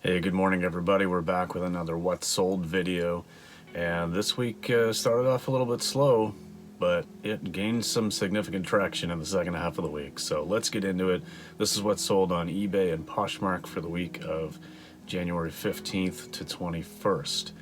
Hey, good morning everybody. We're back with another What Sold video, and this week started off a little bit slow, but it gained some significant traction in the second half of the week. So let's get into it. This is what sold on eBay and Poshmark for the week of January 15th to 21st.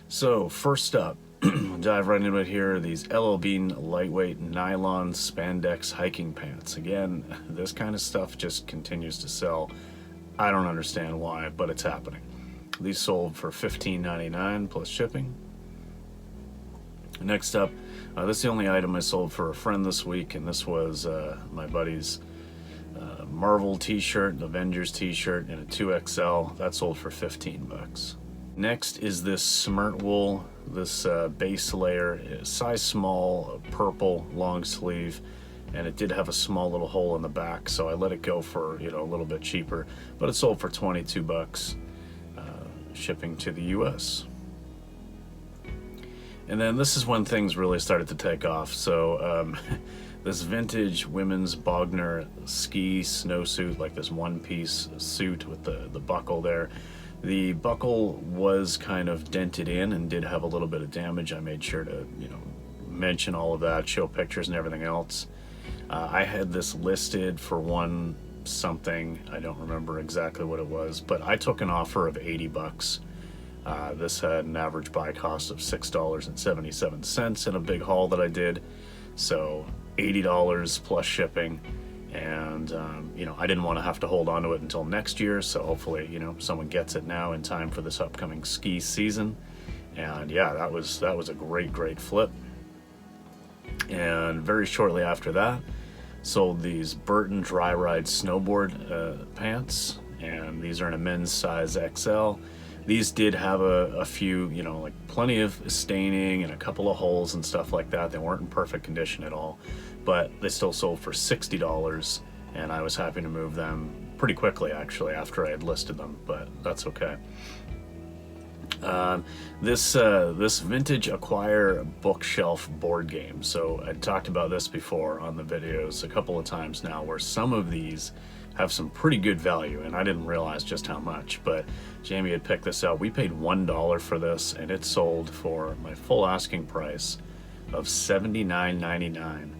So first up, dive right into it here. These LL Bean lightweight nylon spandex hiking pants. Again, this kind of stuff just continues to sell. I don't understand why, but it's happening. These sold for $15.99 plus shipping. Next up, this is the only item I sold for a friend this week, and this was my buddy's Marvel t-shirt, an Avengers t-shirt, and a 2XL. That sold for 15 bucks. Next is this Smart Wool, this base layer, size small, purple, long sleeve. And it did have a small little hole in the back, so I let it go for a little bit cheaper, but it sold for 22 bucks, shipping to the US. And then this is when things really started to take off. So this vintage women's Bogner ski snowsuit, like this one-piece suit with the buckle there. The buckle was kind of dented in and did have a little bit of damage. I made sure to mention all of that, show pictures and everything else. I had this listed for one something, I don't remember exactly what it was, but I took an offer of 80 bucks. This had an average buy cost of $6.77 in a big haul that I did, so $80 plus shipping. And I didn't want to have to hold on to it until next year, so hopefully someone gets it now in time for this upcoming ski season. And yeah, that was a great flip. And very shortly after that, sold these Burton Dry Ride snowboard pants, and these are in a men's size XL. These did have a few, like plenty of staining and a couple of holes and stuff like that. They weren't in perfect condition at all, but they still sold for $60, and I was happy to move them pretty quickly actually after I had listed them, but that's okay. This vintage Acquire bookshelf board game. So I talked about this before on the videos a couple of times now, where some of these have some pretty good value, and I didn't realize just how much, but Jamie had picked this out. We paid $1 for this, and it sold for my full asking price of $79.99.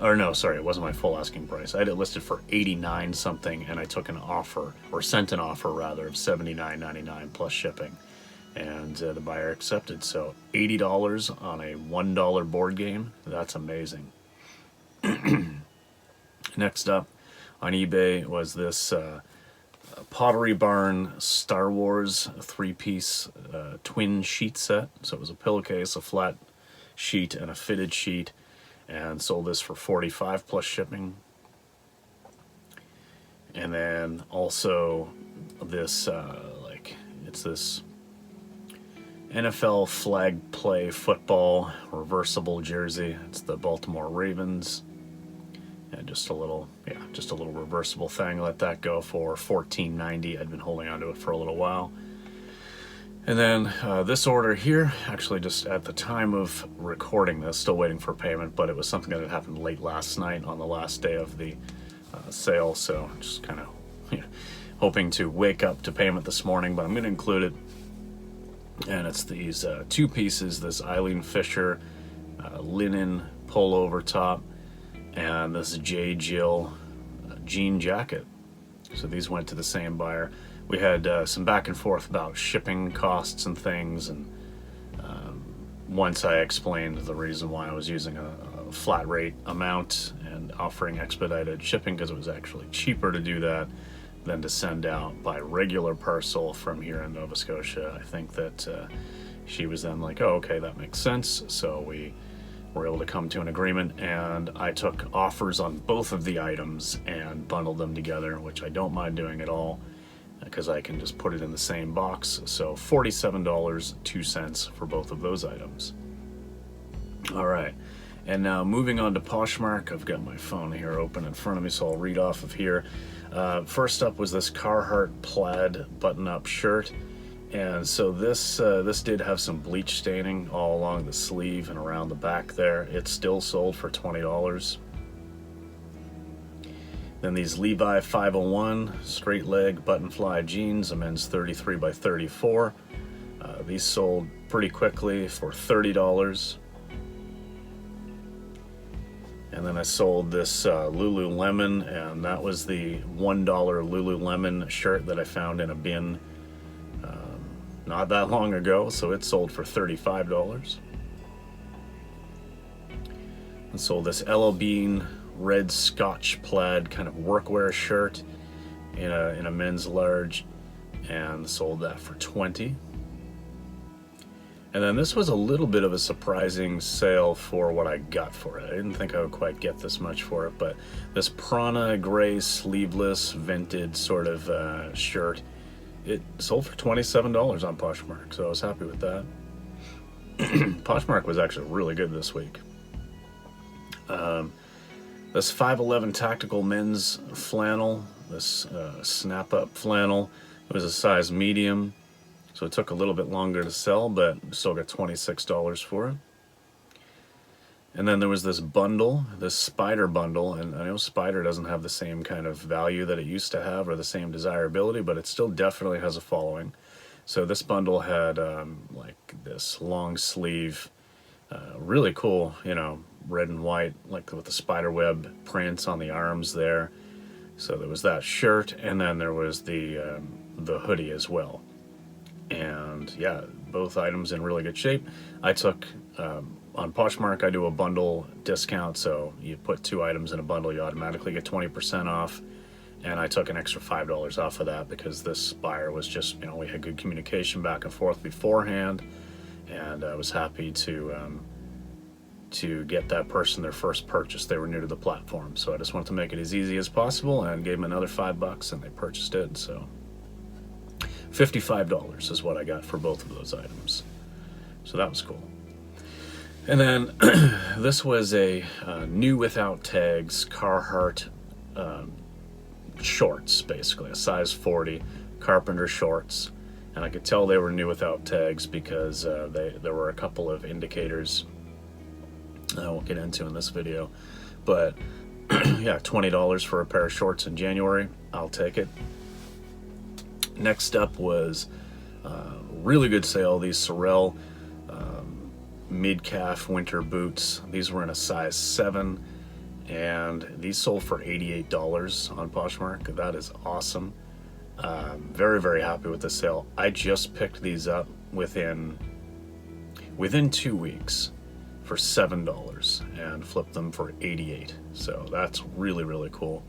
Or no, sorry, it wasn't my full asking price. I had it listed for 89 something, and I took an offer, or sent an offer rather, of $79.99 plus shipping, and the buyer accepted. So $80 on a $1 board game, that's amazing. Next up on eBay was this Pottery Barn Star Wars 3-piece twin sheet set. So it was a pillowcase, a flat sheet, and a fitted sheet, and sold this for $45 plus shipping. And then also this it's this NFL flag play football reversible jersey. It's the Baltimore Ravens, and just a little reversible thing. Let that go for $14.90. I'd been holding on to it for a little while. And then this order here, actually just at the time of recording this, still waiting for payment, but it was something that had happened late last night on the last day of the sale, so just kind of hoping to wake up to payment this morning, but I'm going to include it. And it's these two pieces, this Eileen Fisher linen pullover top, and this J. Jill jean jacket. So these went to the same buyer. We had some back and forth about shipping costs and things, and once I explained the reason why I was using a flat rate amount and offering expedited shipping, because it was actually cheaper to do that than to send out by regular parcel from here in Nova Scotia, I think that she was then like, oh, okay, that makes sense. So we were able to come to an agreement, and I took offers on both of the items and bundled them together, which I don't mind doing at all, because I can just put it in the same box. So $47.02 for both of those items. All right, and now moving on to Poshmark. I've got my phone here open in front of me, so I'll read off of here. First up was this Carhartt plaid button-up shirt, and so this did have some bleach staining all along the sleeve and around the back there. It still sold for $20. Then these Levi 501 straight leg button fly jeans, a men's 33 by 34. These sold pretty quickly for $30. And then I sold this Lululemon, and that was the $1 Lululemon shirt that I found in a bin not that long ago, so it sold for $35. And sold this LL Bean red Scotch plaid kind of workwear shirt in a men's large, and sold that for $20. And then this was a little bit of a surprising sale for what I got for it. I didn't think I would quite get this much for it, but this Prana gray sleeveless vented sort of shirt, it sold for $27 on Poshmark, so I was happy with that. Poshmark was actually really good this week. This 511 tactical men's flannel, this snap-up flannel, it was a size medium, so it took a little bit longer to sell, but still got $26 for it. And then there was this bundle, this Spider bundle, and I know Spider doesn't have the same kind of value that it used to have or the same desirability, but it still definitely has a following. So this bundle had like this long sleeve, really cool, you know, red and white, like with the spider web prints on the arms there. So there was that shirt, and then there was the hoodie as well. And yeah, both items in really good shape. I took, on Poshmark, I do a bundle discount, so you put 2 items in a bundle, you automatically get 20% off. And I took an extra $5 off of that because this buyer was just, you know, we had good communication back and forth beforehand, and I was happy to get that person their first purchase. They were new to the platform, so I just wanted to make it as easy as possible and gave them another $5, and they purchased it. So $55 is what I got for both of those items, so that was cool. And then this was a new without tags Carhartt shorts, basically a size 40 carpenter shorts, and I could tell they were new without tags because there were a couple of indicators I won't get into in this video, but yeah, $20 for a pair of shorts in January, I'll take it. Next up was really good sale, these Sorel mid-calf winter boots. These were in a size 7, and these sold for $88 on Poshmark. That is awesome. Very, very happy with the sale. I just picked these up within 2 weeks for $7 and flipped them for $88. So that's really, really cool.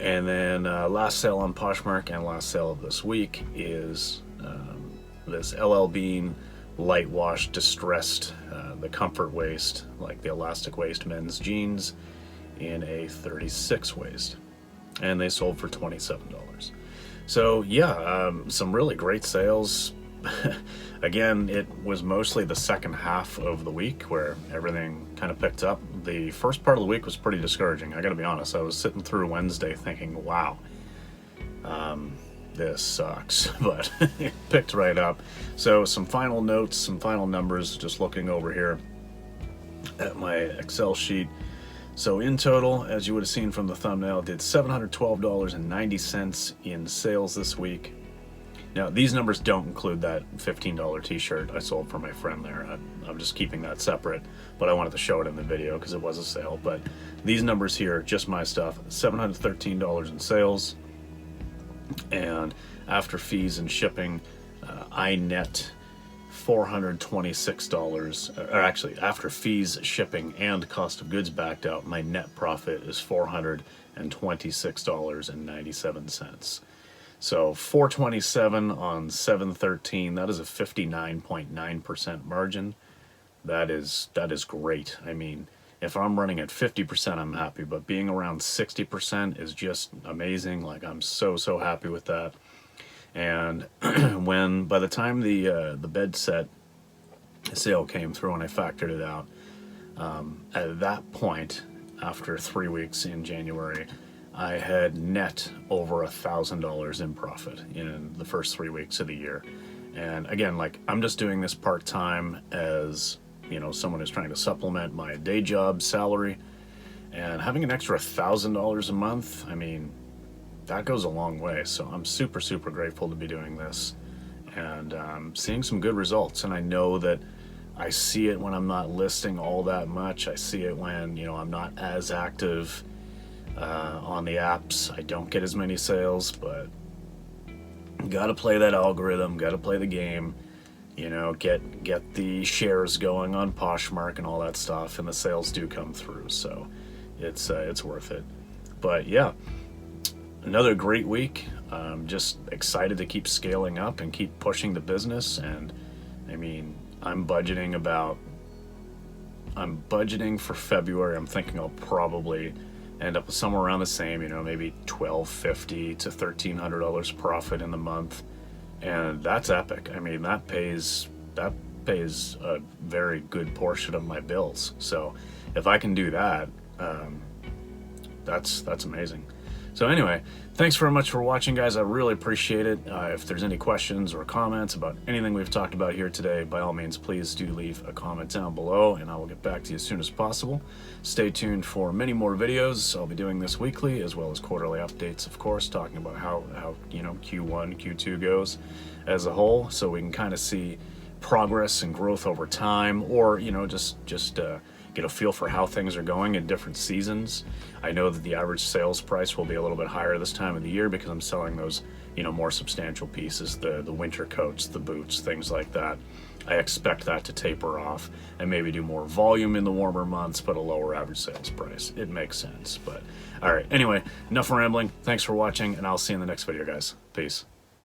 And then last sale on Poshmark and last sale of this week is this LL Bean light wash distressed, the comfort waist, like the elastic waist men's jeans in a 36 waist, and they sold for $27. So yeah, some really great sales. Again, it was mostly the second half of the week where everything kind of picked up. The first part of the week was pretty discouraging, I gotta be honest. I was sitting through Wednesday thinking, wow, this sucks, but it picked right up. So some final notes, some final numbers, just looking over here at my Excel sheet. So in total, as you would have seen from the thumbnail, did $712.90 in sales this week. Now, these numbers don't include that $15 t-shirt I sold for my friend there. I'm just keeping that separate, but I wanted to show it in the video because it was a sale. But these numbers here, just my stuff, $713 in sales. And after fees and shipping, I net $426, or actually after fees, shipping, and cost of goods backed out, my net profit is $426.97. So 427 on 713, that is a 59.9% margin. That is great. I mean, if I'm running at 50%, I'm happy, but being around 60% is just amazing. Like, I'm so happy with that. And by the time the bed set sale came through and I factored it out, at that point, after 3 weeks in January, I had net over $1,000 in profit in the first 3 weeks of the year. And again, like, I'm just doing this part-time as, you know, someone who's trying to supplement my day job salary. And having an extra $1,000 a month, I mean, that goes a long way. So I'm super, super grateful to be doing this and seeing some good results. And I know that I see it when I'm not listing all that much. I see it when, you know, I'm not as active on the apps. I don't get as many sales, but got to play that algorithm, got to play the game, you know, get the shares going on Poshmark and all that stuff, and the sales do come through. So it's worth it. But yeah, another great week. Just excited to keep scaling up and keep pushing the business. And I mean, I'm budgeting for February. I'm thinking I'll probably end up somewhere around the same, you know, maybe $1,250 to $1,300 profit in the month. And that's epic. I mean, that pays a very good portion of my bills. So if I can do that, that's amazing. So anyway, thanks very much for watching, guys. I really appreciate it. If there's any questions or comments about anything we've talked about here today, by all means, please do leave a comment down below, and I will get back to you as soon as possible. Stay tuned for many more videos. I'll be doing this weekly, as well as quarterly updates, of course, talking about how you know, Q1, Q2 goes as a whole, so we can kind of see progress and growth over time, or, you know, just get a feel for how things are going in different seasons. I know that the average sales price will be a little bit higher this time of the year because I'm selling those, you know, more substantial pieces, the winter coats, the boots, things like that. I expect that to taper off and maybe do more volume in the warmer months, but a lower average sales price. It makes sense. But all right, anyway, enough rambling. Thanks for watching, and I'll see you in the next video, guys. Peace.